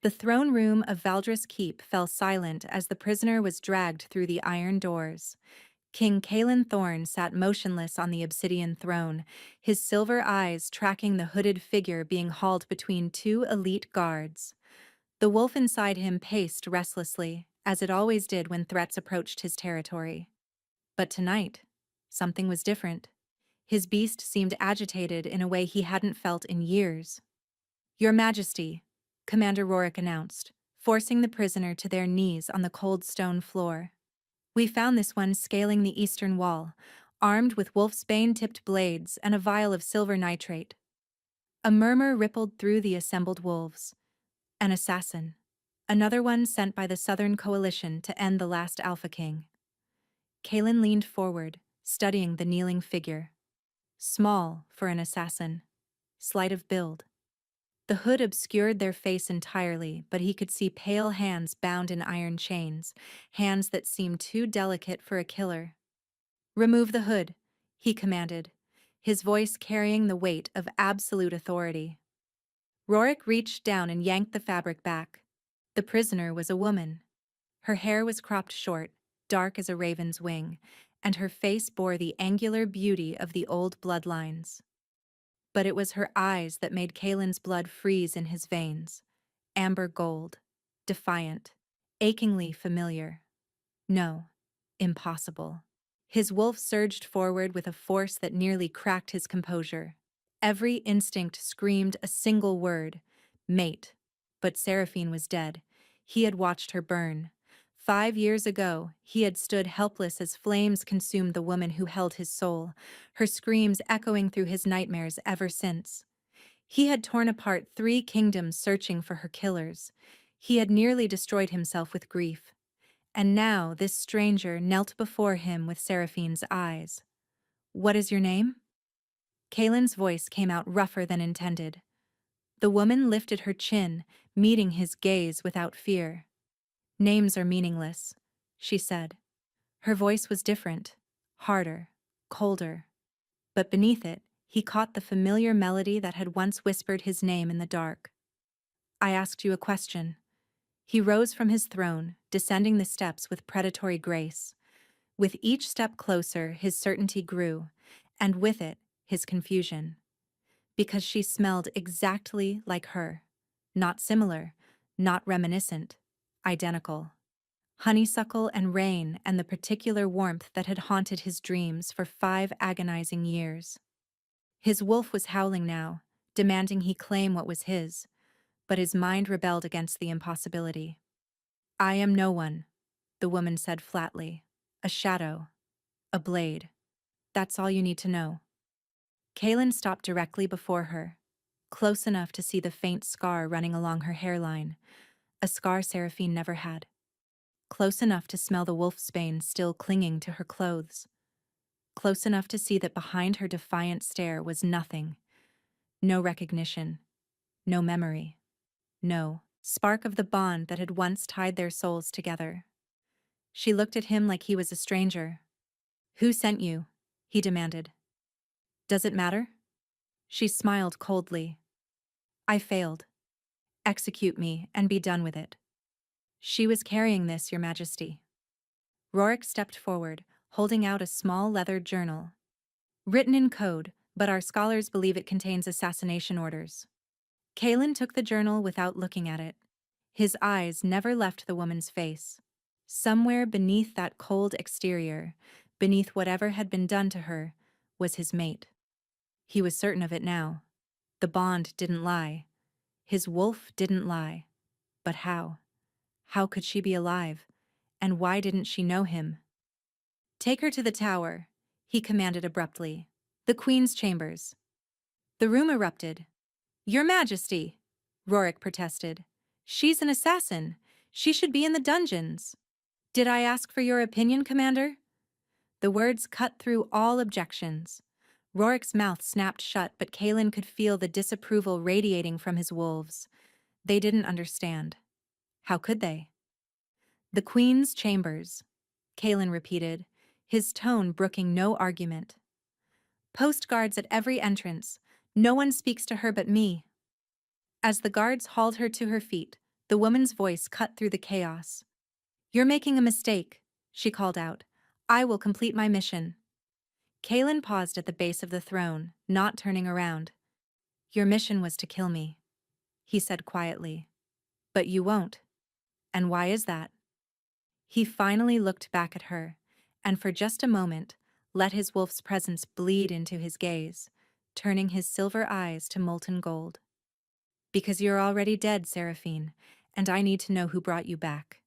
The throne room of Valdres Keep fell silent as the prisoner was dragged through the iron doors. King Calen Thorne sat motionless on the obsidian throne, his silver eyes tracking the hooded figure being hauled between two elite guards. The wolf inside him paced restlessly, as it always did when threats approached his territory. But tonight, something was different. His beast seemed agitated in a way he hadn't felt in years. "Your Majesty," Commander Rorik announced, forcing the prisoner to their knees on the cold stone floor. "We found this one scaling the eastern wall, armed with wolfsbane-tipped blades and a vial of silver nitrate." A murmur rippled through the assembled wolves. An assassin. Another one sent by the Southern Coalition to end the last Alpha King. Calen leaned forward, studying the kneeling figure. Small for an assassin. Slight of build. The hood obscured their face entirely, but he could see pale hands bound in iron chains, hands that seemed too delicate for a killer. "Remove the hood," he commanded, his voice carrying the weight of absolute authority. Rorik reached down and yanked the fabric back. The prisoner was a woman. Her hair was cropped short, dark as a raven's wing, and her face bore the angular beauty of the old bloodlines. But it was her eyes that made Calen's blood freeze in his veins. Amber gold, defiant, achingly familiar. No, impossible. His wolf surged forward with a force that nearly cracked his composure. Every instinct screamed a single word: mate. But Seraphine was dead. He had watched her burn. 5 years ago, he had stood helpless as flames consumed the woman who held his soul, her screams echoing through his nightmares ever since. He had torn apart 3 kingdoms searching for her killers. He had nearly destroyed himself with grief. And now this stranger knelt before him with Seraphine's eyes. "What is your name?" Calen's voice came out rougher than intended. The woman lifted her chin, meeting his gaze without fear. "Names are meaningless," she said. Her voice was different, harder, colder. But beneath it, he caught the familiar melody that had once whispered his name in the dark. "I asked you a question." He rose from his throne, descending the steps with predatory grace. With each step closer, his certainty grew, and with it, his confusion. Because she smelled exactly like her. Not similar, not reminiscent, identical. Honeysuckle and rain and the particular warmth that had haunted his dreams for 5 agonizing years. His wolf was howling now, demanding he claim what was his, but his mind rebelled against the impossibility. "I am no one," the woman said flatly. "A shadow. A blade. That's all you need to know." Calen stopped directly before her, close enough to see the faint scar running along her hairline, a scar Seraphine never had. Close enough to smell the wolfsbane still clinging to her clothes. Close enough to see that behind her defiant stare was nothing. No recognition. No memory. No spark of the bond that had once tied their souls together. She looked at him like he was a stranger. "Who sent you?" he demanded. "Does it matter?" She smiled coldly. "I failed. Execute me and be done with it." "She was carrying this, Your Majesty." Rorik stepped forward, holding out a small leather journal. "Written in code, but our scholars believe it contains assassination orders." Calen took the journal without looking at it. His eyes never left the woman's face. Somewhere beneath that cold exterior, beneath whatever had been done to her, was his mate. He was certain of it now. The bond didn't lie. His wolf didn't lie. But how? How could she be alive? And why didn't she know him? "Take her to the tower," he commanded abruptly. "The Queen's chambers." The room erupted. "Your Majesty!" Rorik protested. "She's an assassin. She should be in the dungeons." "Did I ask for your opinion, Commander?" The words cut through all objections. Rorik's mouth snapped shut, but Calen could feel the disapproval radiating from his wolves. They didn't understand. How could they? "The Queen's chambers," Calen repeated, his tone brooking no argument. "Post guards at every entrance. No one speaks to her but me." As the guards hauled her to her feet, The woman's voice cut through the chaos. "You're making a mistake," she called out. "I will complete my mission." Kaelin paused at the base of the throne, not turning around. "Your mission was to kill me," he said quietly. "But you won't. And why is that?" He finally looked back at her, and for just a moment, let his wolf's presence bleed into his gaze, turning his silver eyes to molten gold. "Because you're already dead, Seraphine, and I need to know who brought you back."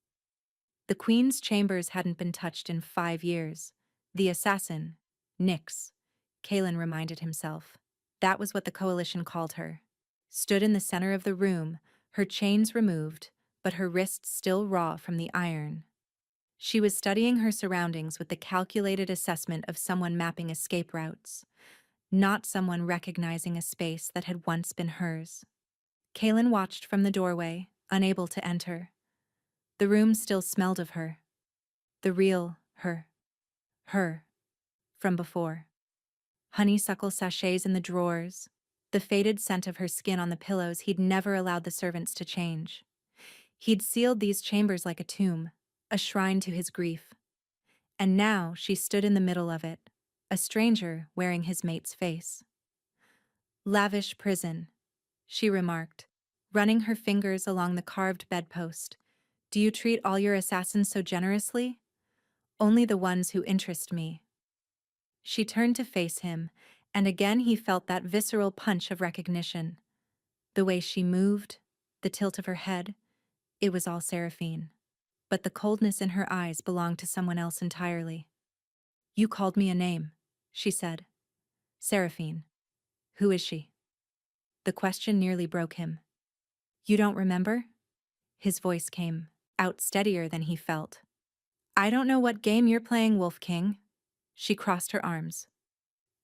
The Queen's chambers hadn't been touched in 5 years. The assassin, Nyx, Kaelin reminded himself. That was what the Coalition called her. Stood in the center of the room, her chains removed, but her wrists still raw from the iron. She was studying her surroundings with the calculated assessment of someone mapping escape routes, not someone recognizing a space that had once been hers. Kaelin watched from the doorway, unable to enter. The room still smelled of her. The real her. Her. From before. Honeysuckle sachets in the drawers, the faded scent of her skin on the pillows he'd never allowed the servants to change. He'd sealed these chambers like a tomb, a shrine to his grief. And now she stood in the middle of it, a stranger wearing his mate's face. "Lavish prison," she remarked, running her fingers along the carved bedpost. "Do you treat all your assassins so generously?" "Only the ones who interest me." She turned to face him, and again he felt that visceral punch of recognition. The way she moved, the tilt of her head, it was all Seraphine. But the coldness in her eyes belonged to someone else entirely. "You called me a name," she said. "Seraphine. Who is she?" The question nearly broke him. "You don't remember?" His voice came, out steadier than he felt. "I don't know what game you're playing, Wolf King." She crossed her arms.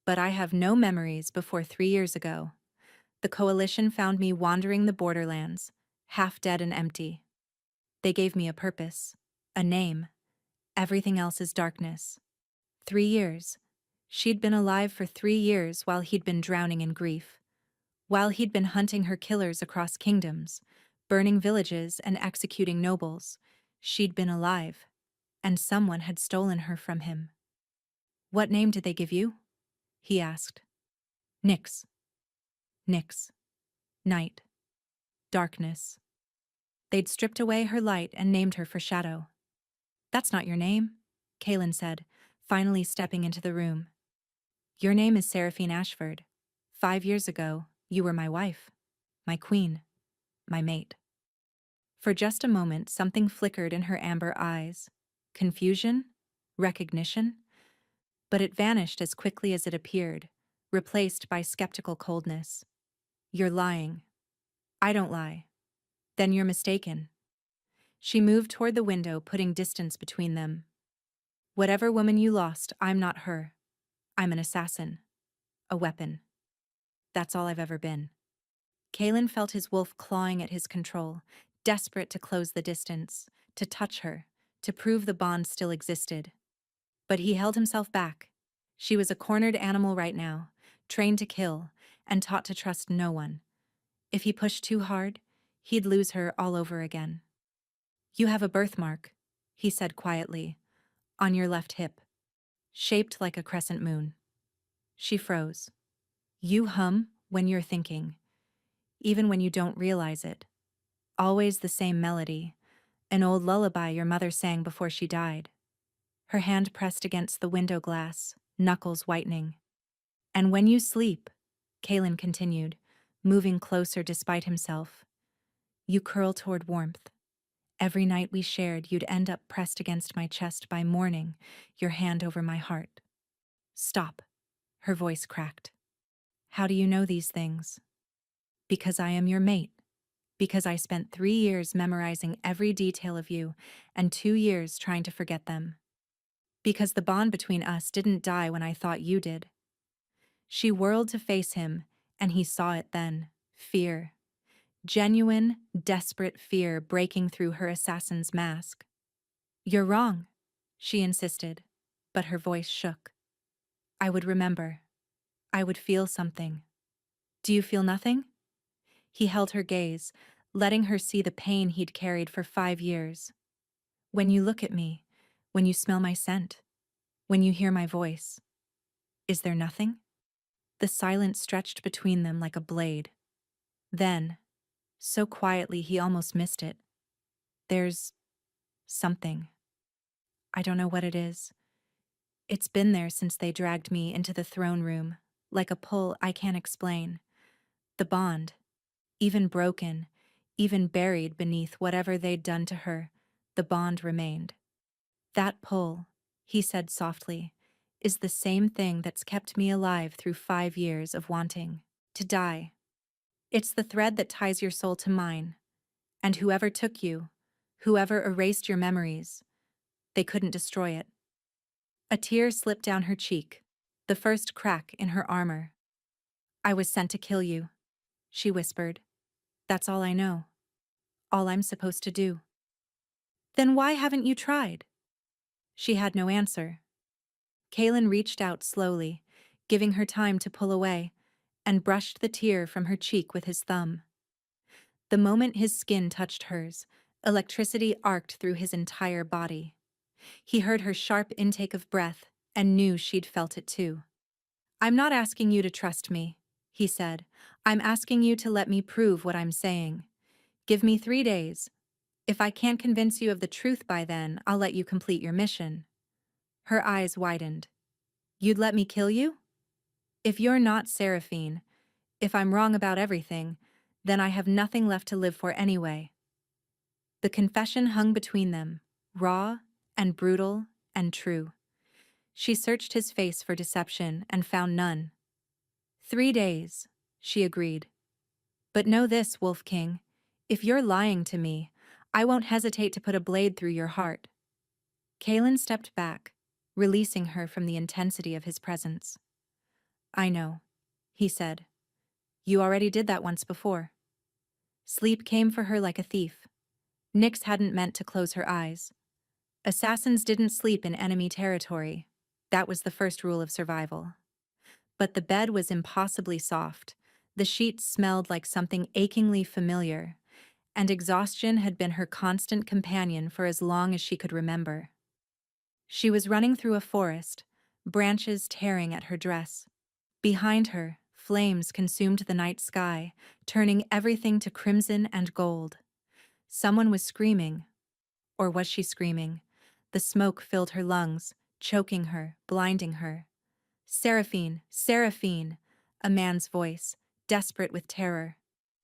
"But I have no memories before 3 years ago. The Coalition found me wandering the borderlands, half dead and empty. They gave me a purpose, a name. Everything else is darkness. 3 years. She'd been alive for 3 years while he'd been drowning in grief. While he'd been hunting her killers across kingdoms, burning villages and executing nobles, she'd been alive, and someone had stolen her from him. "What name did they give you?" he asked. "Nyx." Nyx. Night. Darkness. They'd stripped away her light and named her for Shadow. "That's not your name," Kaelin said, finally stepping into the room. "Your name is Seraphine Ashford. 5 years ago, you were my wife, my queen, my mate." For just a moment, something flickered in her amber eyes. Confusion? Recognition? But it vanished as quickly as it appeared, replaced by skeptical coldness. "You're lying." "I don't lie." "Then you're mistaken." She moved toward the window, putting distance between them. "Whatever woman you lost, I'm not her. I'm an assassin. A weapon. That's all I've ever been." Kaelin felt his wolf clawing at his control, desperate to close the distance, to touch her, to prove the bond still existed. But he held himself back. She was a cornered animal right now, trained to kill, and taught to trust no one. If he pushed too hard, he'd lose her all over again. "You have a birthmark," he said quietly, "on your left hip, shaped like a crescent moon." She froze. "You hum when you're thinking, even when you don't realize it. Always the same melody, an old lullaby your mother sang before she died." Her hand pressed against the window glass, knuckles whitening. "And when you sleep," Kaelin continued, moving closer despite himself, "you curl toward warmth. Every night we shared, you'd end up pressed against my chest by morning, your hand over my heart." "Stop," her voice cracked. "How do you know these things?" "Because I am your mate. Because I spent 3 years memorizing every detail of you and 2 years trying to forget them. Because the bond between us didn't die when I thought you did." She whirled to face him, and he saw it then. Fear. Genuine, desperate fear breaking through her assassin's mask. "You're wrong," she insisted, but her voice shook. "I would remember. I would feel something." "Do you feel nothing?" He held her gaze, letting her see the pain he'd carried for 5 years. When you look at me, when you smell my scent, when you hear my voice, is there nothing? The silence stretched between them like a blade. Then, so quietly he almost missed it, there's something. I don't know what it is. It's been there since they dragged me into the throne room, like a pull I can't explain. The bond, even broken, even buried beneath whatever they'd done to her, the bond remained. That pull, he said softly, is the same thing that's kept me alive through 5 years of wanting to die. It's the thread that ties your soul to mine, and whoever took you, whoever erased your memories, they couldn't destroy it. A tear slipped down her cheek, the first crack in her armor. I was sent to kill you, she whispered. That's all I know. All I'm supposed to do. Then why haven't you tried? She had no answer. Kaelin reached out slowly, giving her time to pull away, and brushed the tear from her cheek with his thumb. The moment his skin touched hers, electricity arced through his entire body. He heard her sharp intake of breath and knew she'd felt it too. I'm not asking you to trust me, he said. I'm asking you to let me prove what I'm saying. Give me 3 days. If I can't convince you of the truth by then, I'll let you complete your mission. Her eyes widened. You'd let me kill you? If you're not Seraphine, if I'm wrong about everything, then I have nothing left to live for anyway. The confession hung between them, raw and brutal and true. She searched his face for deception and found none. 3 days, she agreed. But know this, Wolf King, if you're lying to me, I won't hesitate to put a blade through your heart. Kaelin stepped back, releasing her from the intensity of his presence. I know, he said. You already did that once before. Sleep came for her like a thief. Nyx hadn't meant to close her eyes. Assassins didn't sleep in enemy territory. That was the first rule of survival. But the bed was impossibly soft. The sheets smelled like something achingly familiar, and exhaustion had been her constant companion for as long as she could remember. She was running through a forest, branches tearing at her dress. Behind her, flames consumed the night sky, turning everything to crimson and gold. Someone was screaming. Or was she screaming? The smoke filled her lungs, choking her, blinding her. Seraphine, Seraphine! A man's voice, desperate with terror.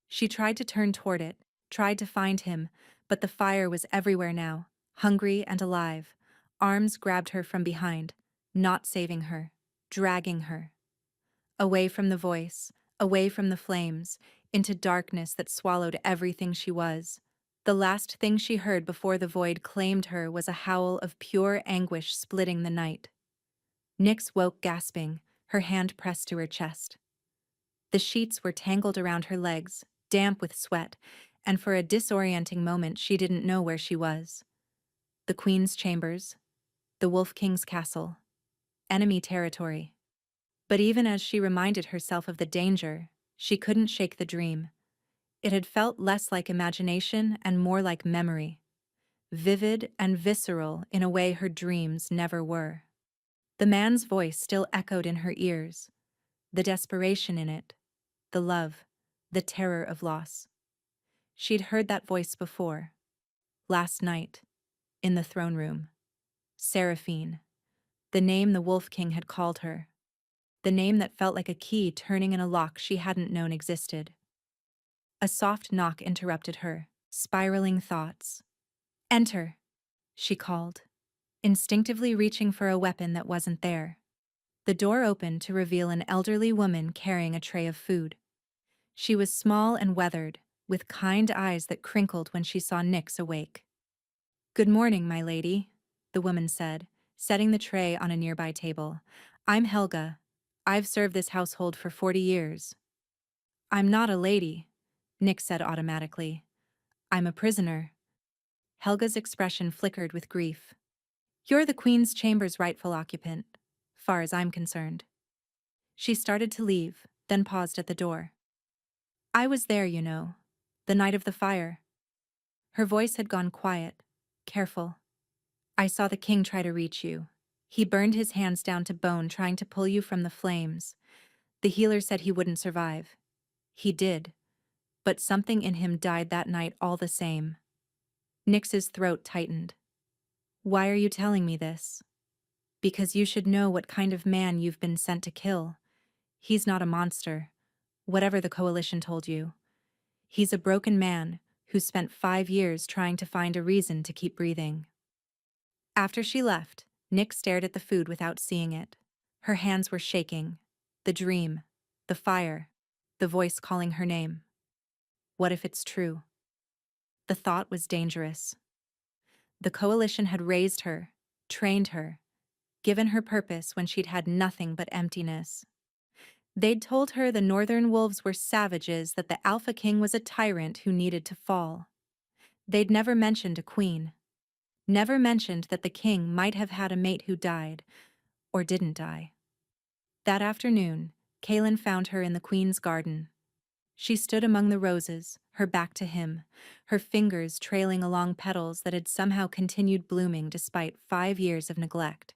She tried to turn toward it, tried to find him, but the fire was everywhere now, hungry and alive. Arms grabbed her from behind, not saving her, dragging her. Away from the voice, away from the flames, into darkness that swallowed everything she was. The last thing she heard before the void claimed her was a howl of pure anguish splitting the night. Nyx woke gasping, her hand pressed to her chest. The sheets were tangled around her legs, damp with sweat, and for a disorienting moment she didn't know where she was. The Queen's chambers, the Wolf King's castle, enemy territory. But even as she reminded herself of the danger, she couldn't shake the dream. It had felt less like imagination and more like memory, vivid and visceral in a way her dreams never were. The man's voice still echoed in her ears, the desperation in it, the love, the terror of loss. She'd heard that voice before, last night, in the throne room. Seraphine, the name the Wolf King had called her, the name that felt like a key turning in a lock she hadn't known existed. A soft knock interrupted her, spiraling thoughts. Enter, she called, instinctively reaching for a weapon that wasn't there. The door opened to reveal an elderly woman carrying a tray of food. She was small and weathered, with kind eyes that crinkled when she saw Nyx awake. Good morning, my lady, the woman said, setting the tray on a nearby table. I'm Helga. I've served this household for 40 years. I'm not a lady, Nyx said automatically. I'm a prisoner. Helga's expression flickered with grief. You're the Queen's chamber's rightful occupant, far as I'm concerned. She started to leave, then paused at the door. I was there, you know. The night of the fire. Her voice had gone quiet, careful. I saw the king try to reach you. He burned his hands down to bone trying to pull you from the flames. The healer said he wouldn't survive. He did, but something in him died that night all the same. Nyx's throat tightened. Why are you telling me this? Because you should know what kind of man you've been sent to kill. He's not a monster, whatever the coalition told you. He's a broken man who spent 5 years trying to find a reason to keep breathing. After she left, Nyx stared at the food without seeing it. Her hands were shaking. The dream, the fire, the voice calling her name. What if it's true? The thought was dangerous. The coalition had raised her, trained her, given her purpose when she'd had nothing but emptiness. They'd told her the northern wolves were savages, that the Alpha King was a tyrant who needed to fall. They'd never mentioned a queen. Never mentioned that the king might have had a mate who died, or didn't die. That afternoon, Kaelin found her in the queen's garden. She stood among the roses, her back to him, her fingers trailing along petals that had somehow continued blooming despite 5 years of neglect.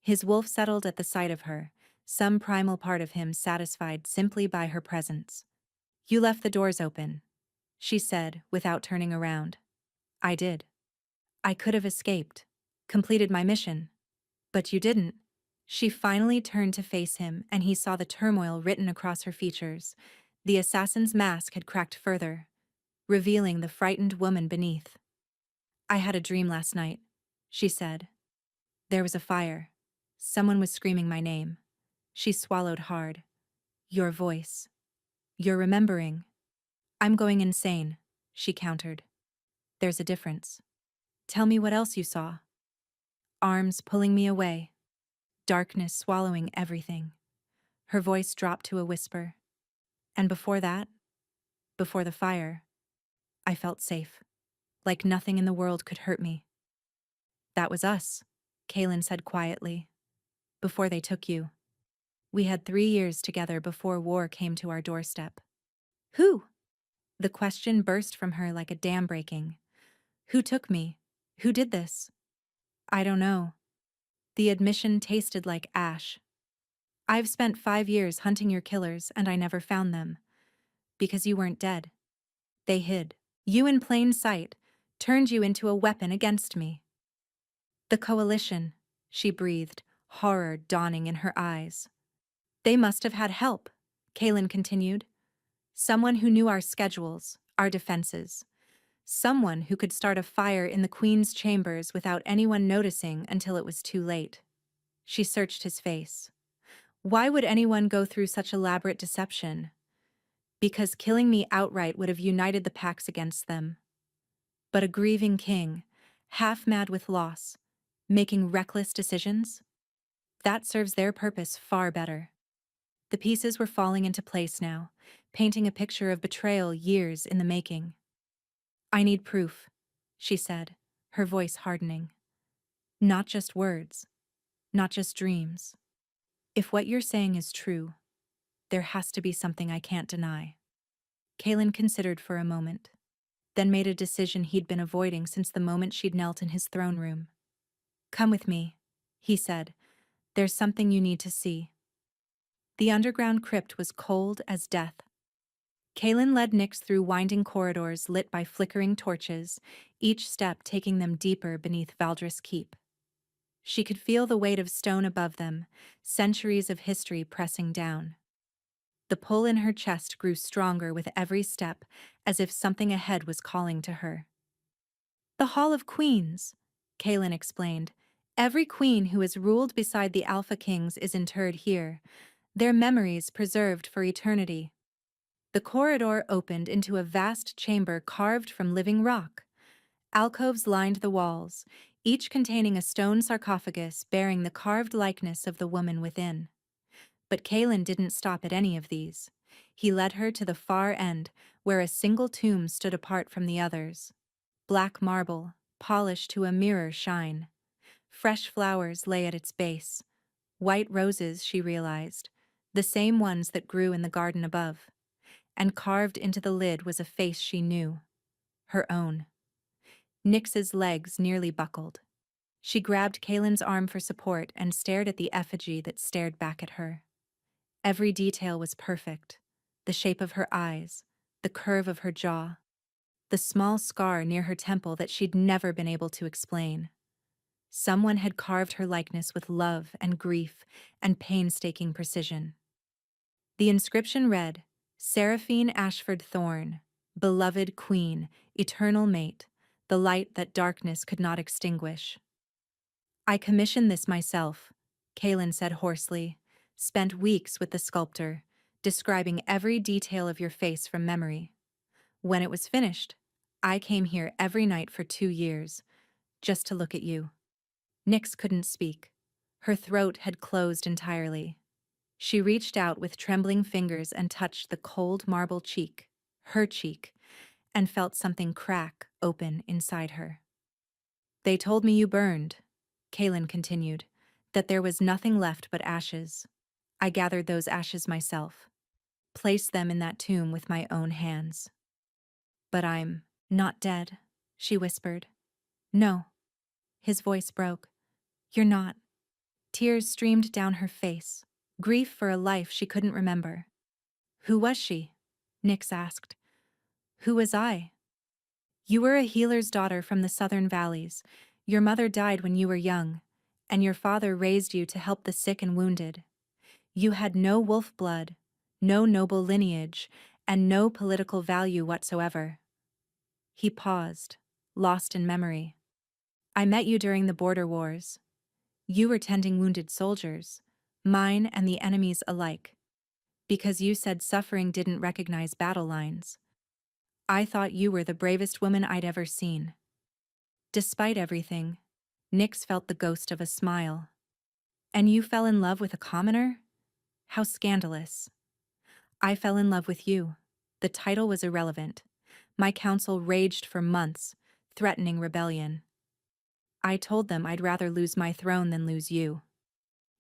His wolf settled at the sight of her, some primal part of him satisfied simply by her presence. You left the doors open, she said, without turning around. I did. I could have escaped, completed my mission. But you didn't. She finally turned to face him, and he saw the turmoil written across her features. The assassin's mask had cracked further, revealing the frightened woman beneath. I had a dream last night, she said. There was a fire. Someone was screaming my name. She swallowed hard. Your voice. You're remembering. I'm going insane, she countered. There's a difference. Tell me what else you saw. Arms pulling me away. Darkness swallowing everything. Her voice dropped to a whisper. And before that, before the fire, I felt safe. Like nothing in the world could hurt me. That was us, Kaelin said quietly. Before they took you. We had 3 years together before war came to our doorstep. Who? The question burst from her like a dam breaking. Who took me? Who did this? I don't know. The admission tasted like ash. I've spent 5 years hunting your killers and I never found them. Because you weren't dead. They hid. You in plain sight, turned you into a weapon against me. The coalition, she breathed, horror dawning in her eyes. They must have had help, Kaelin continued. Someone who knew our schedules, our defenses. Someone who could start a fire in the Queen's chambers without anyone noticing until it was too late. She searched his face. Why would anyone go through such elaborate deception? Because killing me outright would have united the packs against them. But a grieving king, half mad with loss, making reckless decisions? That serves their purpose far better. The pieces were falling into place now, painting a picture of betrayal years in the making. I need proof, she said, her voice hardening. Not just words, not just dreams. If what you're saying is true, there has to be something I can't deny. Kaelin considered for a moment, then made a decision he'd been avoiding since the moment she'd knelt in his throne room. Come with me, he said. There's something you need to see. The underground crypt was cold as death. Kaelin led Nyx through winding corridors lit by flickering torches, each step taking them deeper beneath Valdris Keep. She could feel the weight of stone above them, centuries of history pressing down. The pull in her chest grew stronger with every step, as if something ahead was calling to her. The Hall of Queens, Kaelin explained. Every queen who has ruled beside the Alpha Kings is interred here, their memories preserved for eternity. The corridor opened into a vast chamber carved from living rock. Alcoves lined the walls, each containing a stone sarcophagus bearing the carved likeness of the woman within. But Kaelin didn't stop at any of these. He led her to the far end, where a single tomb stood apart from the others. Black marble, polished to a mirror shine. Fresh flowers lay at its base. White roses, she realized, the same ones that grew in the garden above. and carved into the lid was a face she knew, her own. Nyx's legs nearly buckled. She grabbed Kalen's arm for support and stared at the effigy that stared back at her. Every detail was perfect. The shape of her eyes, the curve of her jaw, the small scar near her temple that she'd never been able to explain. Someone had carved her likeness with love and grief and painstaking precision. The inscription read, Seraphine Ashford Thorne, beloved queen, eternal mate, the light that darkness could not extinguish. I commissioned this myself, Kalen said hoarsely, spent weeks with the sculptor, describing every detail of your face from memory. When it was finished, I came here every night for 2 years, just to look at you. Nyx couldn't speak. Her throat had closed entirely. She reached out with trembling fingers and touched the cold marble cheek, her cheek, and felt something crack open inside her. They told me you burned, Kalen continued, that there was nothing left but ashes. I gathered those ashes myself, placed them in that tomb with my own hands. But I'm not dead, she whispered. No. His voice broke. You're not. Tears streamed down her face, grief for a life she couldn't remember. Who was she? Nyx asked. Who was I? You were a healer's daughter from the southern valleys. Your mother died when you were young, and your father raised you to help the sick and wounded. You had no wolf blood, no noble lineage, and no political value whatsoever. He paused, lost in memory. I met you during the border wars. You were tending wounded soldiers, mine and the enemy's alike, because you said suffering didn't recognize battle lines. I thought you were the bravest woman I'd ever seen. Despite everything, Nyx felt the ghost of a smile. And you fell in love with a commoner? How scandalous. I fell in love with you. The title was irrelevant. My council raged for months, threatening rebellion. I told them I'd rather lose my throne than lose you.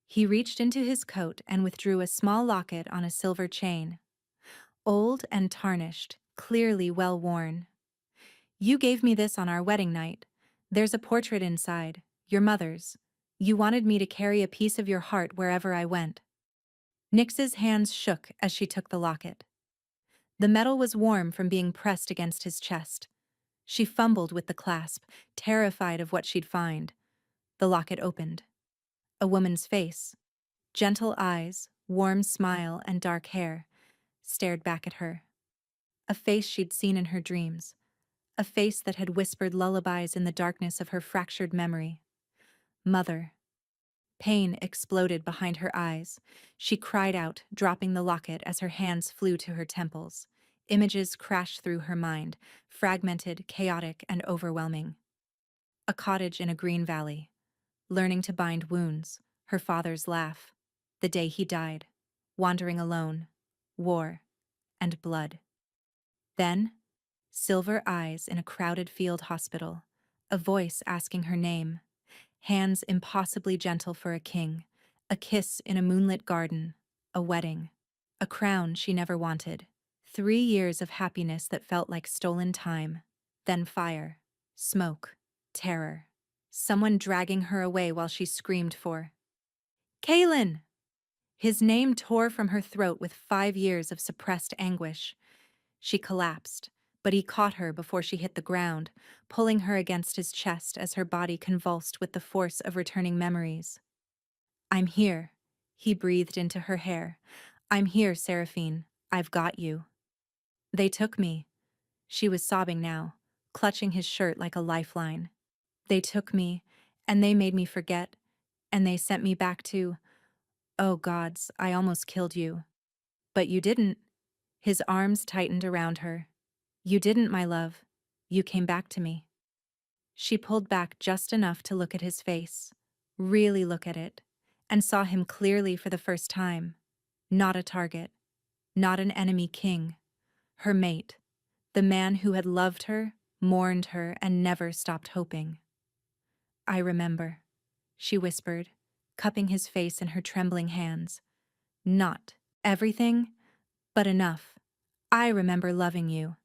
He reached into his coat and withdrew a small locket on a silver chain. Old and tarnished, clearly well worn. You gave me this on our wedding night. There's a portrait inside, your mother's. You wanted me to carry a piece of your heart wherever I went. Nyx's hands shook as she took the locket. The metal was warm from being pressed against his chest. She fumbled with the clasp, terrified of what she'd find. The locket opened. A woman's face, gentle eyes, warm smile, and dark hair, stared back at her. A face she'd seen in her dreams. A face that had whispered lullabies in the darkness of her fractured memory. Mother. Pain exploded behind her eyes. She cried out, dropping the locket as her hands flew to her temples. Images crashed through her mind, fragmented, chaotic, and overwhelming. A cottage in a green valley. Learning to bind wounds, her father's laugh. The day he died. Wandering alone. War. And blood. Then, silver eyes in a crowded field hospital. A voice asking her name. Hands impossibly gentle for a king, a kiss in a moonlit garden, a wedding, a crown she never wanted, 3 years of happiness that felt like stolen time, then fire, smoke, terror, someone dragging her away while she screamed for Kalen! His name tore from her throat with 5 years of suppressed anguish. She collapsed, but he caught her before she hit the ground, pulling her against his chest as her body convulsed with the force of returning memories. I'm here, he breathed into her hair. I'm here, Seraphine. I've got you. They took me. She was sobbing now, clutching his shirt like a lifeline. They took me, and they made me forget, and they sent me back to, oh gods, I almost killed you. But you didn't. His arms tightened around her. You didn't, my love. You came back to me. She pulled back just enough to look at his face, really look at it, and saw him clearly for the first time. Not a target, not an enemy king, her mate, the man who had loved her, mourned her, and never stopped hoping. I remember, she whispered, cupping his face in her trembling hands. Not everything, but enough. I remember loving you.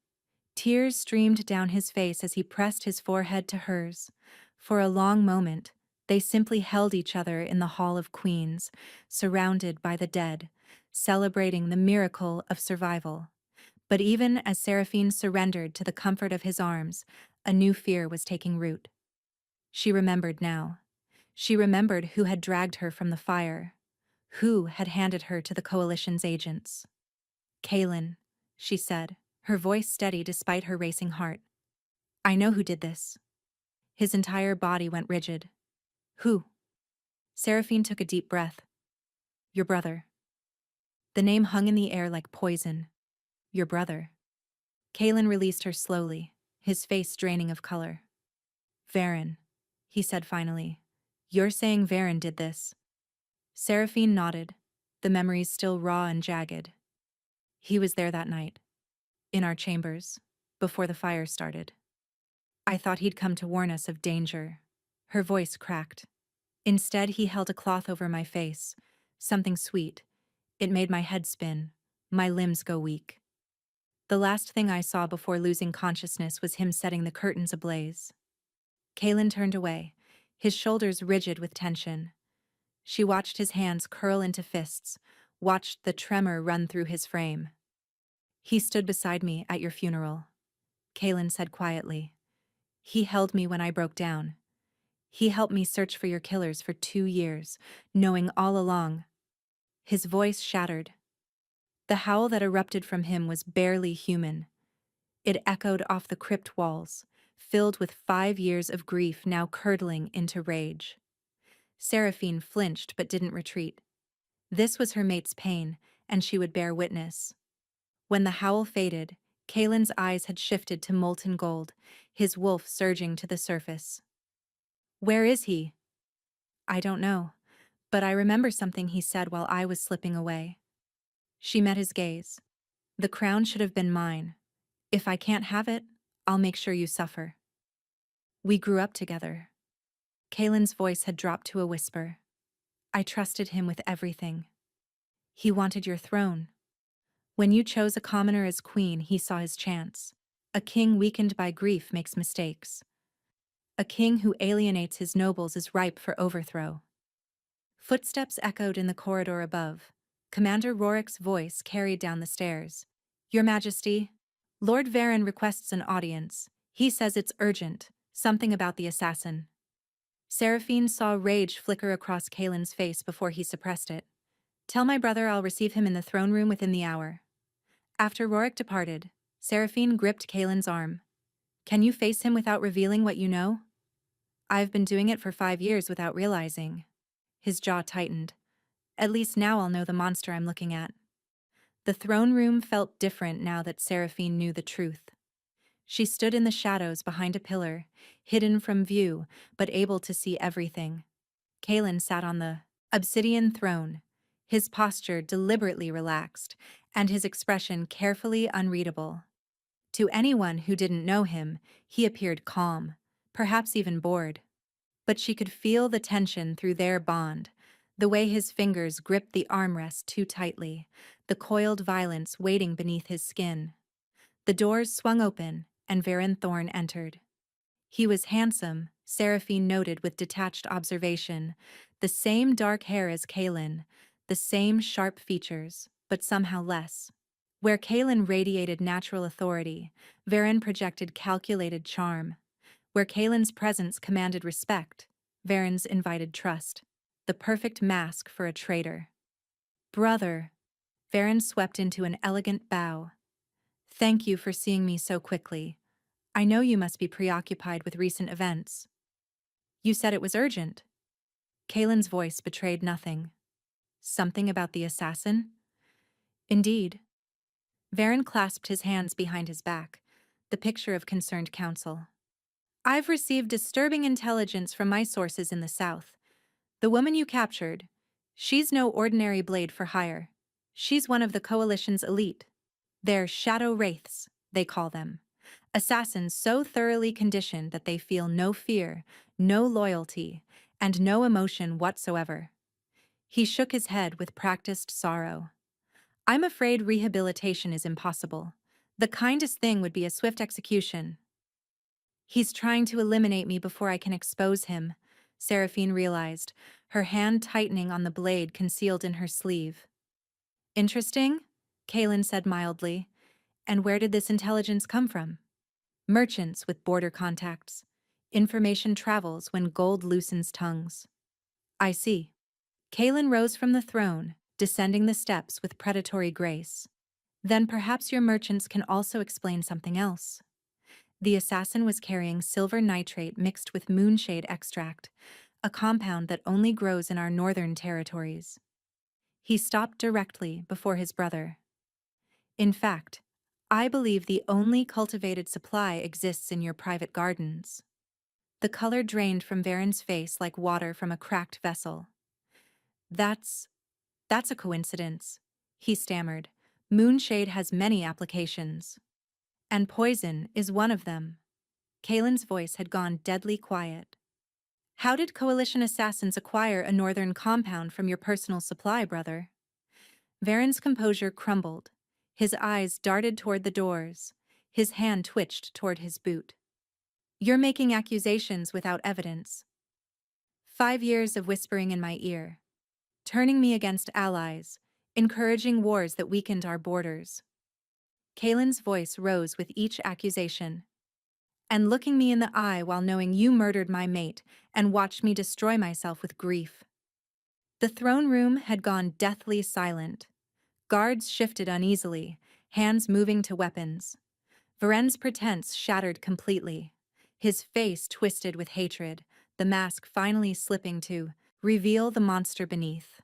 Tears streamed down his face as he pressed his forehead to hers. For a long moment, they simply held each other in the Hall of Queens, surrounded by the dead, celebrating the miracle of survival. But even as Seraphine surrendered to the comfort of his arms, a new fear was taking root. She remembered now. She remembered who had dragged her from the fire, who had handed her to the Coalition's agents. Kaelin, she said, her voice steady despite her racing heart. I know who did this. His entire body went rigid. Who? Seraphine took a deep breath. Your brother. The name hung in the air like poison. Your brother. Kaelin released her slowly, his face draining of color. Varen, he said finally. You're saying Varen did this. Seraphine nodded, the memories still raw and jagged. He was there that night. In our chambers. Before the fire started. I thought he'd come to warn us of danger. Her voice cracked. Instead, he held a cloth over my face. Something sweet. It made my head spin. My limbs go weak. The last thing I saw before losing consciousness was him setting the curtains ablaze. Kaelin turned away, his shoulders rigid with tension. She watched his hands curl into fists, watched the tremor run through his frame. He stood beside me at your funeral, Kaelin said quietly. He held me when I broke down. He helped me search for your killers for 2 years, knowing all along. His voice shattered. The howl that erupted from him was barely human. It echoed off the crypt walls, filled with 5 years of grief now curdling into rage. Seraphine flinched but didn't retreat. This was her mate's pain, and she would bear witness. When the howl faded, Kaelin's eyes had shifted to molten gold, his wolf surging to the surface. Where is he? I don't know, but I remember something he said while I was slipping away. She met his gaze. The crown should have been mine. If I can't have it, I'll make sure you suffer. We grew up together. Kaelin's voice had dropped to a whisper. I trusted him with everything. He wanted your throne. When you chose a commoner as queen, he saw his chance. A king weakened by grief makes mistakes. A king who alienates his nobles is ripe for overthrow. Footsteps echoed in the corridor above. Commander Rorik's voice carried down the stairs. Your Majesty, Lord Varen requests an audience. He says it's urgent, something about the assassin. Seraphine saw rage flicker across Kaelin's face before he suppressed it. Tell my brother I'll receive him in the throne room within the hour. After Rorik departed, Seraphine gripped Kaelin's arm. Can you face him without revealing what you know? I've been doing it for 5 years without realizing. His jaw tightened. At least now I'll know the monster I'm looking at. The throne room felt different now that Seraphine knew the truth. She stood in the shadows behind a pillar, hidden from view, but able to see everything. Kaelin sat on the obsidian throne, his posture deliberately relaxed, and his expression carefully unreadable. To anyone who didn't know him, he appeared calm, perhaps even bored. But she could feel the tension through their bond, the way his fingers gripped the armrest too tightly, the coiled violence waiting beneath his skin. The doors swung open, and Varen Thorn entered. He was handsome, Seraphine noted with detached observation, the same dark hair as Kaelin, the same sharp features, but somehow less. Where Kaelin radiated natural authority, Varen projected calculated charm. Where Kaelin's presence commanded respect, Varen's invited trust. The perfect mask for a traitor. Brother, Varen swept into an elegant bow. Thank you for seeing me so quickly. I know you must be preoccupied with recent events. You said it was urgent. Kaelin's voice betrayed nothing. Something about the assassin? Indeed. Varen clasped his hands behind his back, the picture of concerned counsel. I've received disturbing intelligence from my sources in the south. The woman you captured, she's no ordinary blade for hire. She's one of the Coalition's elite. They're shadow wraiths, they call them. Assassins so thoroughly conditioned that they feel no fear, no loyalty, and no emotion whatsoever. He shook his head with practiced sorrow. I'm afraid rehabilitation is impossible. The kindest thing would be a swift execution. He's trying to eliminate me before I can expose him, Seraphine realized, her hand tightening on the blade concealed in her sleeve. Interesting, Kaelin said mildly. And where did this intelligence come from? Merchants with border contacts. Information travels when gold loosens tongues. I see. Kaelin rose from the throne, descending the steps with predatory grace. Then perhaps your merchants can also explain something else. The assassin was carrying silver nitrate mixed with moonshade extract, a compound that only grows in our northern territories. He stopped directly before his brother. In fact, I believe the only cultivated supply exists in your private gardens. The color drained from Varen's face like water from a cracked vessel. That's a coincidence, he stammered. Moonshade has many applications. And poison is one of them. Kaelin's voice had gone deadly quiet. How did coalition assassins acquire a northern compound from your personal supply, brother? Varen's composure crumbled. His eyes darted toward the doors. His hand twitched toward his boot. You're making accusations without evidence. 5 years of whispering in my ear. Turning me against allies. Encouraging wars that weakened our borders. Kaelin's voice rose with each accusation. And looking me in the eye while knowing you murdered my mate and watched me destroy myself with grief. The throne room had gone deathly silent. Guards shifted uneasily, hands moving to weapons. Varen's pretense shattered completely. His face twisted with hatred, the mask finally slipping to reveal the monster beneath.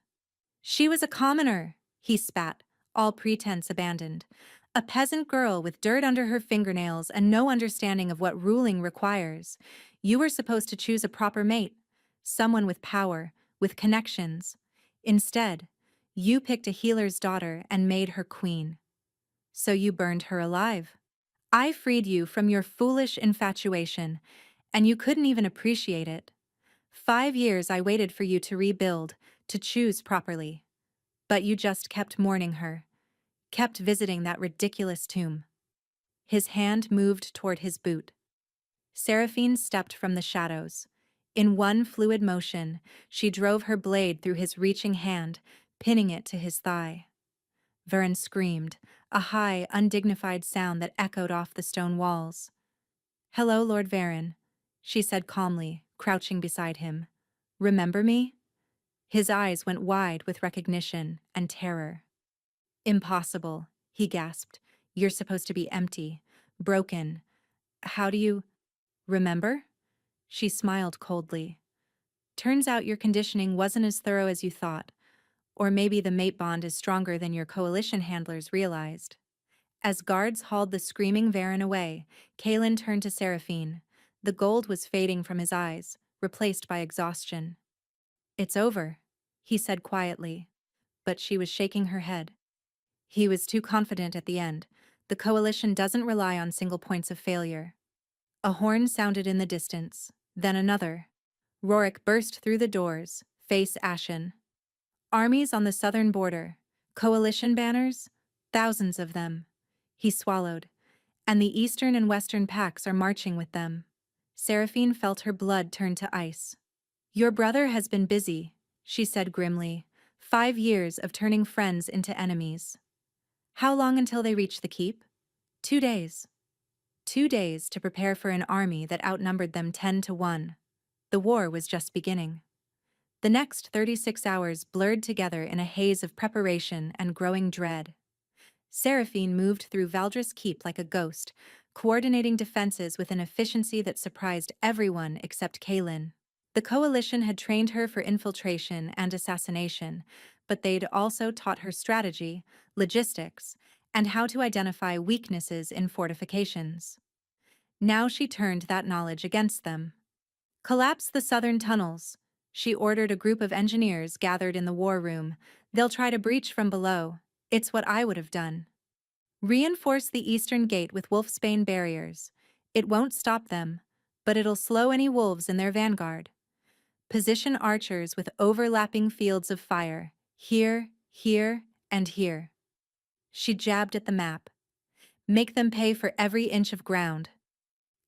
She was a commoner, he spat, all pretense abandoned. A peasant girl with dirt under her fingernails and no understanding of what ruling requires. You were supposed to choose a proper mate, someone with power, with connections. Instead, you picked a healer's daughter and made her queen. So you burned her alive. I freed you from your foolish infatuation, and you couldn't even appreciate it. 5 years I waited for you to rebuild, to choose properly. But you just kept mourning her, kept visiting that ridiculous tomb. His hand moved toward his boot. Seraphine stepped from the shadows. In one fluid motion, she drove her blade through his reaching hand, pinning it to his thigh. Varen screamed, a high, undignified sound that echoed off the stone walls. Hello, Lord Varen, she said calmly, crouching beside him. Remember me? His eyes went wide with recognition and terror. Impossible, he gasped. You're supposed to be empty, broken. How do you remember? She smiled coldly. Turns out your conditioning wasn't as thorough as you thought. Or maybe the mate bond is stronger than your coalition handlers realized. As guards hauled the screaming Varen away, Kaelin turned to Seraphine. The gold was fading from his eyes, replaced by exhaustion. It's over, he said quietly, but she was shaking her head. He was too confident at the end. The coalition doesn't rely on single points of failure. A horn sounded in the distance, then another. Rorik burst through the doors, face ashen. Armies on the southern border. Coalition banners? Thousands of them. He swallowed. And the eastern and western packs are marching with them. Seraphine felt her blood turn to ice. Your brother has been busy, she said grimly. 5 years of turning friends into enemies. How long until they reach the keep? 2 days. 2 days to prepare for an army that outnumbered them 10-1. The war was just beginning. The next 36 hours blurred together in a haze of preparation and growing dread. Seraphine moved through Valdris Keep like a ghost, coordinating defenses with an efficiency that surprised everyone except Kaelin. The coalition had trained her for infiltration and assassination, but they'd also taught her strategy, logistics, and how to identify weaknesses in fortifications. Now she turned that knowledge against them. Collapse the southern tunnels, she ordered a group of engineers gathered in the war room. They'll try to breach from below. It's what I would have done. Reinforce the eastern gate with wolfsbane barriers. It won't stop them, but it'll slow any wolves in their vanguard. Position archers with overlapping fields of fire, here, here, and here. She jabbed at the map. Make them pay for every inch of ground.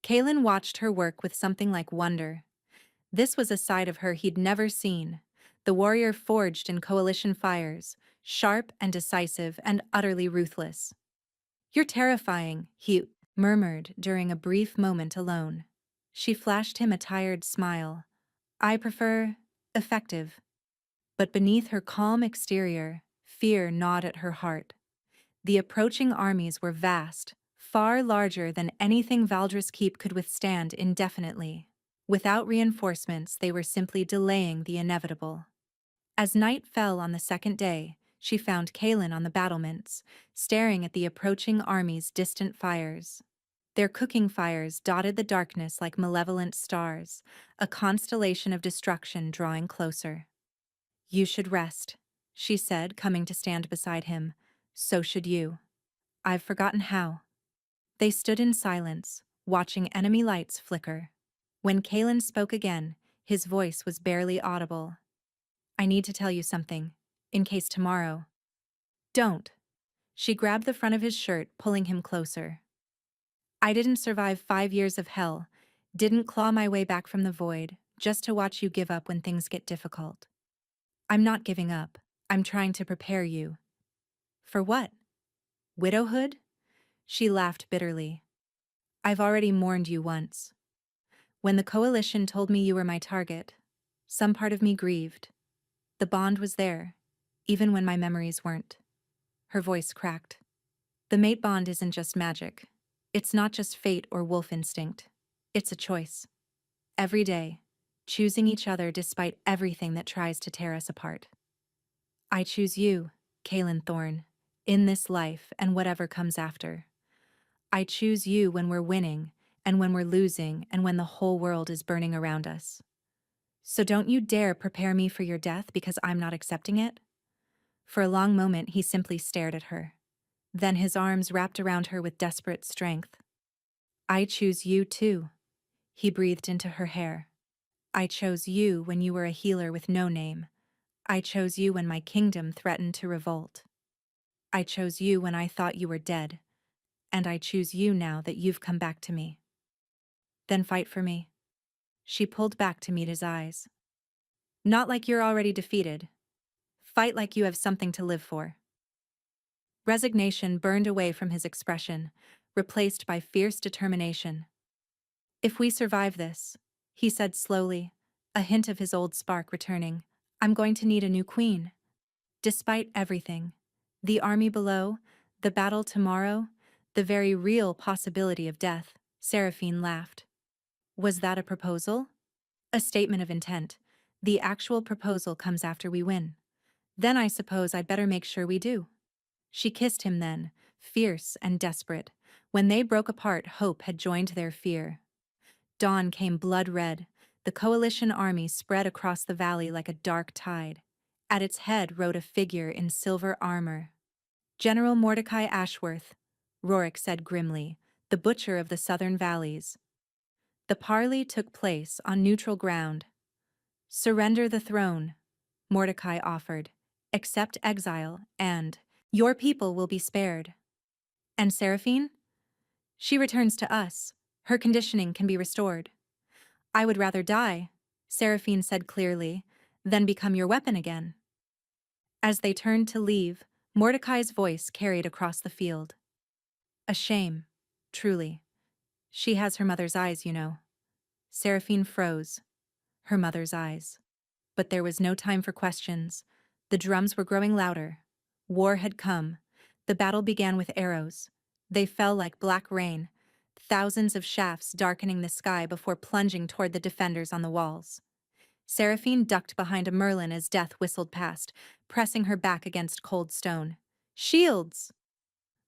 Kalen watched her work with something like wonder. This was a side of her he'd never seen. The warrior forged in coalition fires, sharp and decisive and utterly ruthless. You're terrifying, he murmured during a brief moment alone. She flashed him a tired smile. I prefer effective. But beneath her calm exterior, fear gnawed at her heart. The approaching armies were vast, far larger than anything Valdres Keep could withstand indefinitely. Without reinforcements, they were simply delaying the inevitable. As night fell on the second day, she found Kalen on the battlements, staring at the approaching army's distant fires. Their cooking fires dotted the darkness like malevolent stars, a constellation of destruction drawing closer. You should rest, she said, coming to stand beside him. So should you. I've forgotten how. They stood in silence, watching enemy lights flicker. When Kalen spoke again, his voice was barely audible. I need to tell you something, in case tomorrow. Don't. She grabbed the front of his shirt, pulling him closer. I didn't survive 5 years of hell, didn't claw my way back from the void, just to watch you give up when things get difficult. I'm not giving up. I'm trying to prepare you. For what? Widowhood? She laughed bitterly. I've already mourned you once. When the coalition told me you were my target, some part of me grieved. The bond was there, even when my memories weren't. Her voice cracked. The mate bond isn't just magic. It's not just fate or wolf instinct. It's a choice. Every day, choosing each other despite everything that tries to tear us apart. I choose you, Kalen Thorne, in this life and whatever comes after. I choose you when we're winning, and when we're losing, and when the whole world is burning around us. So don't you dare prepare me for your death because I'm not accepting it. For a long moment, he simply stared at her. Then his arms wrapped around her with desperate strength. I choose you too. He breathed into her hair. I chose you when you were a healer with no name. I chose you when my kingdom threatened to revolt. I chose you when I thought you were dead. And I choose you now that you've come back to me. Then fight for me. She pulled back to meet his eyes. Not like you're already defeated. Fight like you have something to live for. Resignation burned away from his expression, replaced by fierce determination. If we survive this, he said slowly, a hint of his old spark returning, I'm going to need a new queen. Despite everything, the army below, the battle tomorrow, the very real possibility of death, Seraphine laughed. Was that a proposal? A statement of intent. The actual proposal comes after we win. Then I suppose I'd better make sure we do. She kissed him then, fierce and desperate. When they broke apart, hope had joined their fear. Dawn came blood-red. The coalition army spread across the valley like a dark tide. At its head rode a figure in silver armor. General Mordecai Ashworth, Rorik said grimly, the butcher of the southern valleys. The parley took place on neutral ground. Surrender the throne, Mordecai offered. Accept exile, and your people will be spared. And Seraphine? She returns to us. Her conditioning can be restored. I would rather die, Seraphine said clearly, than become your weapon again. As they turned to leave, Mordecai's voice carried across the field. A shame, truly. She has her mother's eyes, you know. Seraphine froze. Her mother's eyes. But there was no time for questions. The drums were growing louder. War had come. The battle began with arrows. They fell like black rain, thousands of shafts darkening the sky before plunging toward the defenders on the walls. Seraphine ducked behind a merlin as death whistled past, pressing her back against cold stone. Shields!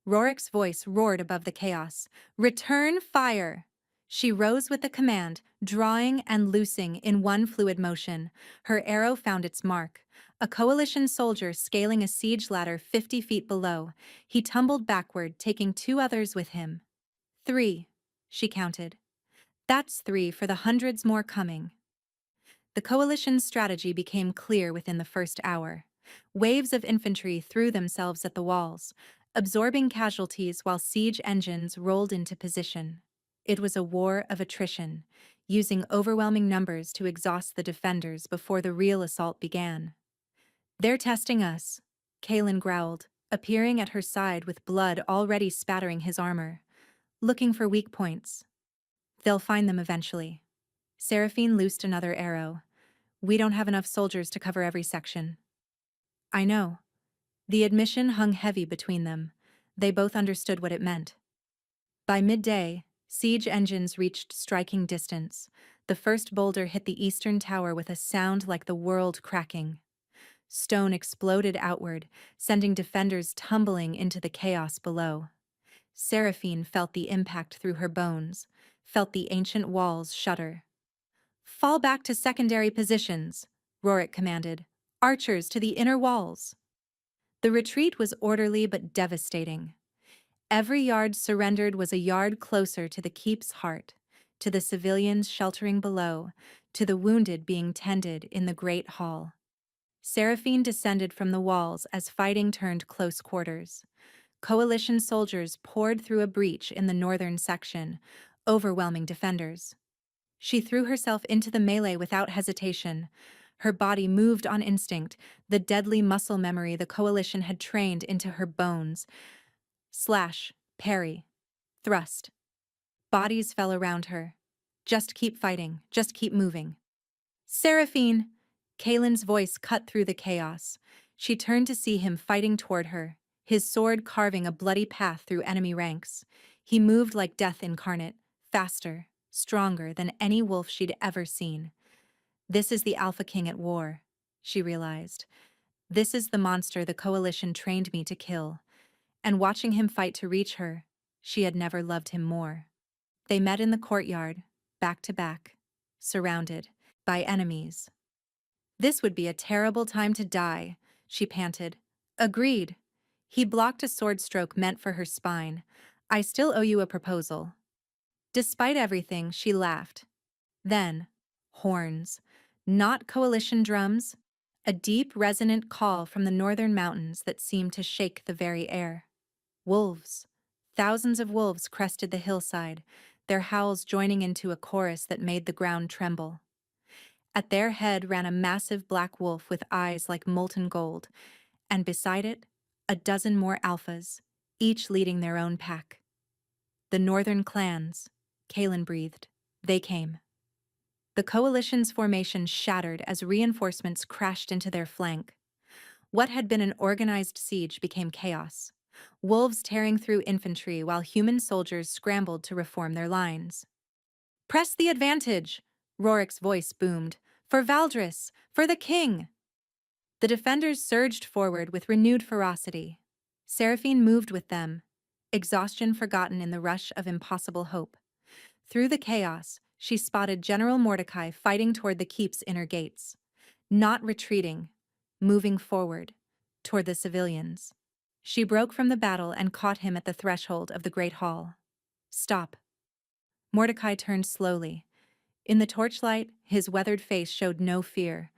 Rorik's voice roared above the chaos. Return fire! She rose with the command, drawing and loosing in one fluid motion. Her arrow found its mark. A coalition soldier scaling a siege ladder 50 feet below. He tumbled backward, taking 2 others with him. 3, she counted. That's 3 for the hundreds more coming. The coalition's strategy became clear within the first hour. Waves of infantry threw themselves at the walls. absorbing casualties while siege engines rolled into position. It was a war of attrition, using overwhelming numbers to exhaust the defenders before the real assault began. "They're testing us," Kalen growled, appearing at her side with blood already spattering his armor. "Looking for weak points. They'll find them eventually." Seraphine loosed another arrow. "We don't have enough soldiers to cover every section." "I know." The admission hung heavy between them. They both understood what it meant. By midday, siege engines reached striking distance. The first boulder hit the eastern tower with a sound like the world cracking. Stone exploded outward, sending defenders tumbling into the chaos below. Seraphine felt the impact through her bones, felt the ancient walls shudder. "Fall back to secondary positions," Rorik commanded. "Archers to the inner walls." The retreat was orderly but devastating. Every yard surrendered was a yard closer to the keep's heart, to the civilians sheltering below, to the wounded being tended in the great hall. Seraphine descended from the walls as fighting turned close quarters. Coalition soldiers poured through a breach in the northern section, overwhelming defenders. She threw herself into the melee without hesitation. Her body moved on instinct, the deadly muscle memory the coalition had trained into her bones. Slash, parry, thrust. Bodies fell around her. "Just keep fighting, just keep moving." "Seraphine!" Kalen's voice cut through the chaos. She turned to see him fighting toward her, his sword carving a bloody path through enemy ranks. He moved like death incarnate, faster, stronger than any wolf she'd ever seen. "This is the Alpha King at war," she realized. "This is the monster the Coalition trained me to kill." And watching him fight to reach her, she had never loved him more. They met in the courtyard, back to back, surrounded by enemies. "This would be a terrible time to die," she panted. "Agreed." He blocked a sword stroke meant for her spine. "I still owe you a proposal." Despite everything, she laughed. Then, horns. Not coalition drums. A deep, resonant call from the northern mountains that seemed to shake the very air. Wolves. Thousands of wolves crested the hillside, their howls joining into a chorus that made the ground tremble. At their head ran a massive black wolf with eyes like molten gold, and beside it, a dozen more alphas, each leading their own pack. "The northern clans," Kalen breathed. "They came." The coalition's formation shattered as reinforcements crashed into their flank. What had been an organized siege became chaos. Wolves tearing through infantry while human soldiers scrambled to reform their lines. "Press the advantage!" Rorik's voice boomed. "For Valdris! For the king!" The defenders surged forward with renewed ferocity. Seraphine moved with them, exhaustion forgotten in the rush of impossible hope. Through the chaos, she spotted General Mordecai fighting toward the keep's inner gates. Not retreating, moving forward, toward the civilians. She broke from the battle and caught him at the threshold of the great hall. "Stop." Mordecai turned slowly. In the torchlight, his weathered face showed no fear,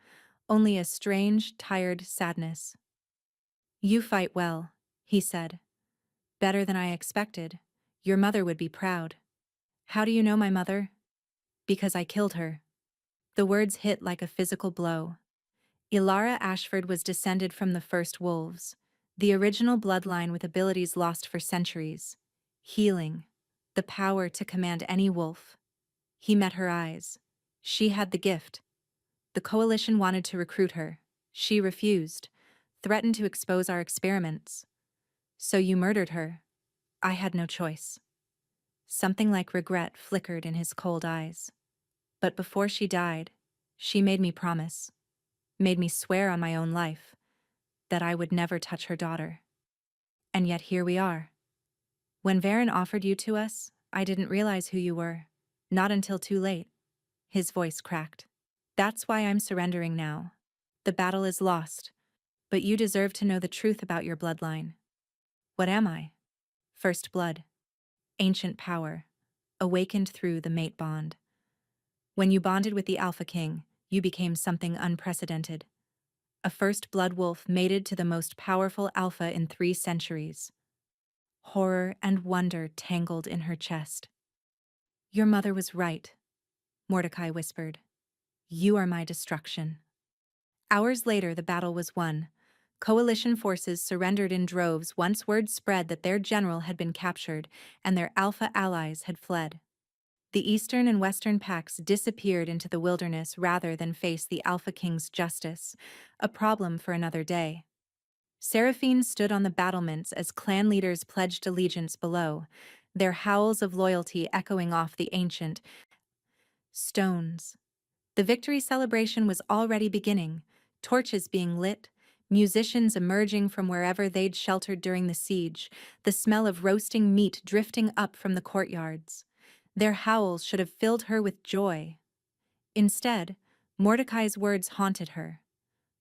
only a strange, tired sadness. "You fight well," he said. "Better than I expected. Your mother would be proud." "How do you know my mother?" "Because I killed her." The words hit like a physical blow. Ilara Ashford was descended from the first wolves, the original bloodline with abilities lost for centuries. Healing, the power to command any wolf. He met her eyes. She had the gift. The coalition wanted to recruit her. She refused, threatened to expose our experiments. "So you murdered her." "I had no choice." Something like regret flickered in his cold eyes. "But before she died, she made me promise, made me swear on my own life, that I would never touch her daughter. And yet here we are. When Varen offered you to us, I didn't realize who you were. Not until too late." His voice cracked. "That's why I'm surrendering now. The battle is lost, but you deserve to know the truth about your bloodline." "What am I?" "First blood. Ancient power. Awakened through the mate bond. When you bonded with the Alpha King, you became something unprecedented. A first blood wolf mated to the most powerful alpha in 3 centuries. Horror and wonder tangled in her chest. Your mother was right, Mordecai whispered. You are my destruction. Hours later, the battle was won. Coalition forces surrendered in droves once word spread that their general had been captured and their Alpha allies had fled. The Eastern and Western packs disappeared into the wilderness rather than face the Alpha King's justice, a problem for another day. Seraphine stood on the battlements as clan leaders pledged allegiance below, their howls of loyalty echoing off the ancient stones. The victory celebration was already beginning, torches being lit, musicians emerging from wherever they'd sheltered during the siege, the smell of roasting meat drifting up from the courtyards. Their howls should have filled her with joy. Instead, Mordecai's words haunted her.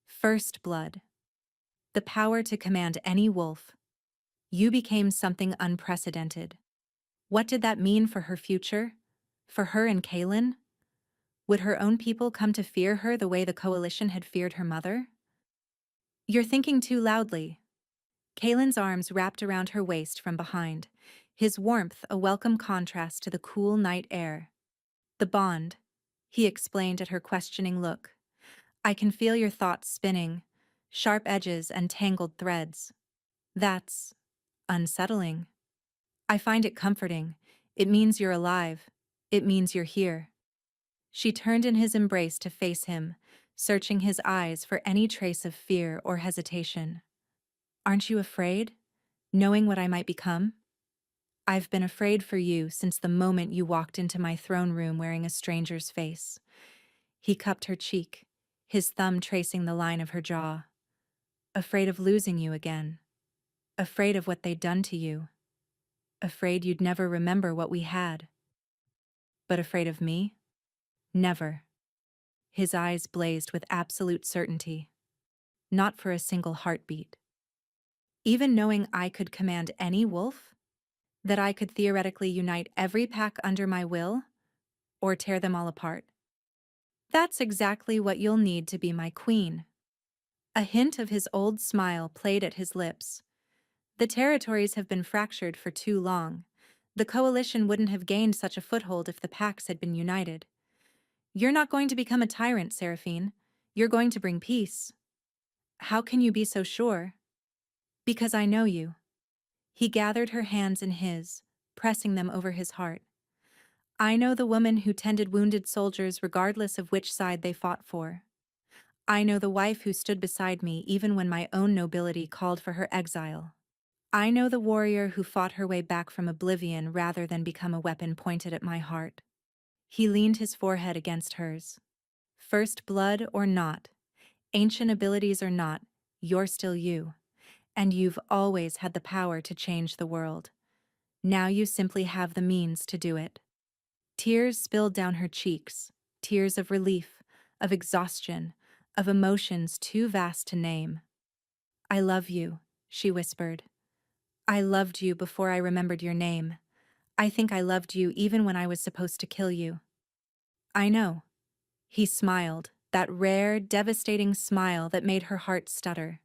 First blood. The power to command any wolf. You became something unprecedented. What did that mean for her future? For her and Kaelin? Would her own people come to fear her the way the coalition had feared her mother? You're thinking too loudly. Kaelin's arms wrapped around her waist from behind, his warmth a welcome contrast to the cool night air. The bond, he explained at her questioning look. I can feel your thoughts spinning, sharp edges and tangled threads. That's unsettling. I find it comforting. It means you're alive. It means you're here. She turned in his embrace to face him, searching his eyes for any trace of fear or hesitation. Aren't you afraid, knowing what I might become? I've been afraid for you since the moment you walked into my throne room wearing a stranger's face. He cupped her cheek, his thumb tracing the line of her jaw. Afraid of losing you again. Afraid of what they'd done to you. Afraid you'd never remember what we had. But afraid of me? Never. His eyes blazed with absolute certainty. Not for a single heartbeat. Even knowing I could command any wolf? That I could theoretically unite every pack under my will? Or tear them all apart? That's exactly what you'll need to be my queen. A hint of his old smile played at his lips. The territories have been fractured for too long. The coalition wouldn't have gained such a foothold if the packs had been united. You're not going to become a tyrant, Seraphine. You're going to bring peace. How can you be so sure? Because I know you. He gathered her hands in his, pressing them over his heart. I know the woman who tended wounded soldiers regardless of which side they fought for. I know the wife who stood beside me even when my own nobility called for her exile. I know the warrior who fought her way back from oblivion rather than become a weapon pointed at my heart. He leaned his forehead against hers. First blood or not, ancient abilities or not, you're still you. And you've always had the power to change the world. Now you simply have the means to do it. Tears spilled down her cheeks, tears of relief, of exhaustion, of emotions too vast to name. I love you, she whispered. I loved you before I remembered your name. I think I loved you even when I was supposed to kill you. I know. He smiled, that rare, devastating smile that made her heart stutter.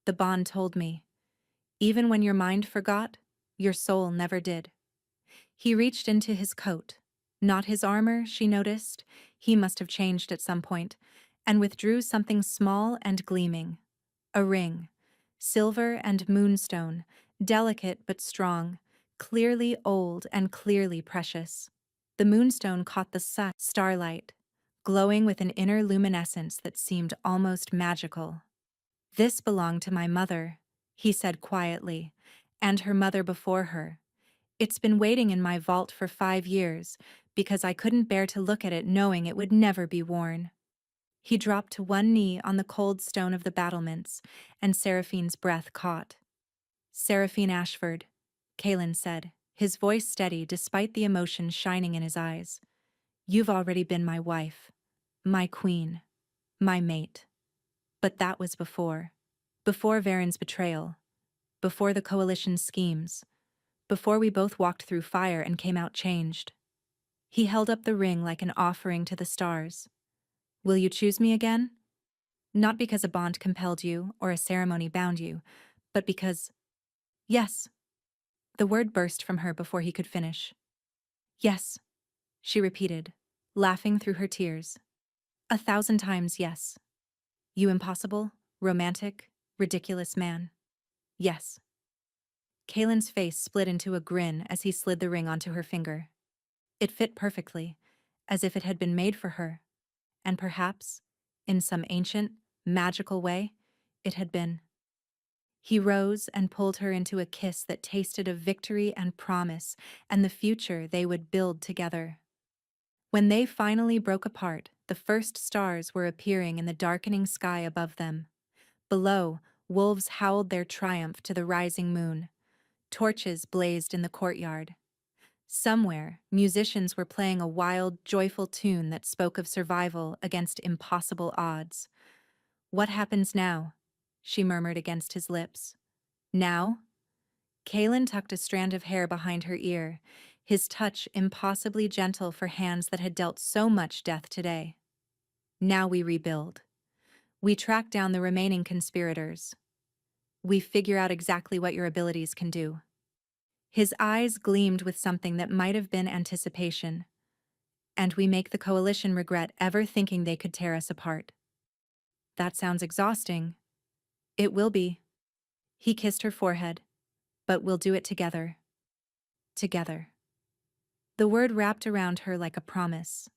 The bond told me. Even when your mind forgot, your soul never did. He reached into his coat. Not his armor, she noticed. He must have changed at some point, and withdrew something small and gleaming. A ring. Silver and moonstone, delicate but strong, clearly old and clearly precious. The moonstone caught the starlight, glowing with an inner luminescence that seemed almost magical. This belonged to my mother, he said quietly, and her mother before her. It's been waiting in my vault for 5 years, because I couldn't bear to look at it knowing it would never be worn. He dropped to one knee on the cold stone of the battlements, and Seraphine's breath caught. Seraphine Ashford, Kaelin said, his voice steady despite the emotion shining in his eyes. You've already been my wife, my queen, my mate. But that was before. Before Varen's betrayal. Before the coalition's schemes. Before we both walked through fire and came out changed. He held up the ring like an offering to the stars. Will you choose me again? Not because a bond compelled you or a ceremony bound you, but because, yes. The word burst from her before he could finish. Yes, she repeated, laughing through her tears. 1,000 times yes. You impossible, romantic, ridiculous man. Yes. Kalen's face split into a grin as he slid the ring onto her finger. It fit perfectly, as if it had been made for her, and perhaps, in some ancient, magical way, it had been. He rose and pulled her into a kiss that tasted of victory and promise and the future they would build together. When they finally broke apart, the first stars were appearing in the darkening sky above them. Below, wolves howled their triumph to the rising moon. Torches blazed in the courtyard. Somewhere, musicians were playing a wild, joyful tune that spoke of survival against impossible odds. What happens now? She murmured against his lips. Now? Kalen tucked a strand of hair behind her ear, his touch impossibly gentle for hands that had dealt so much death today. Now we rebuild. We track down the remaining conspirators. We figure out exactly what your abilities can do. His eyes gleamed with something that might have been anticipation. And we make the coalition regret ever thinking they could tear us apart. That sounds exhausting. It will be. He kissed her forehead. But we'll do it together. Together. The word wrapped around her like a promise.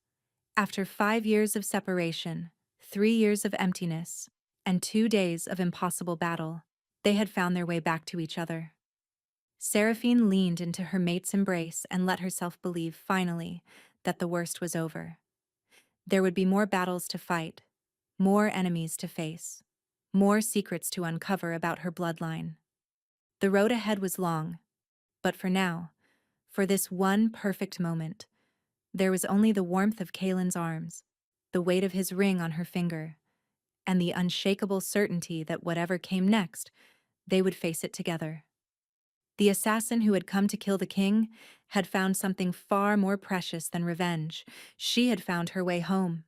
After 5 years of separation, 3 years of emptiness, and 2 days of impossible battle, they had found their way back to each other. Seraphine leaned into her mate's embrace and let herself believe, finally, that the worst was over. There would be more battles to fight, more enemies to face, more secrets to uncover about her bloodline. The road ahead was long, but for now, for this one perfect moment, there was only the warmth of Kalen's arms, the weight of his ring on her finger, and the unshakable certainty that whatever came next, they would face it together. The assassin who had come to kill the king had found something far more precious than revenge. She had found her way home.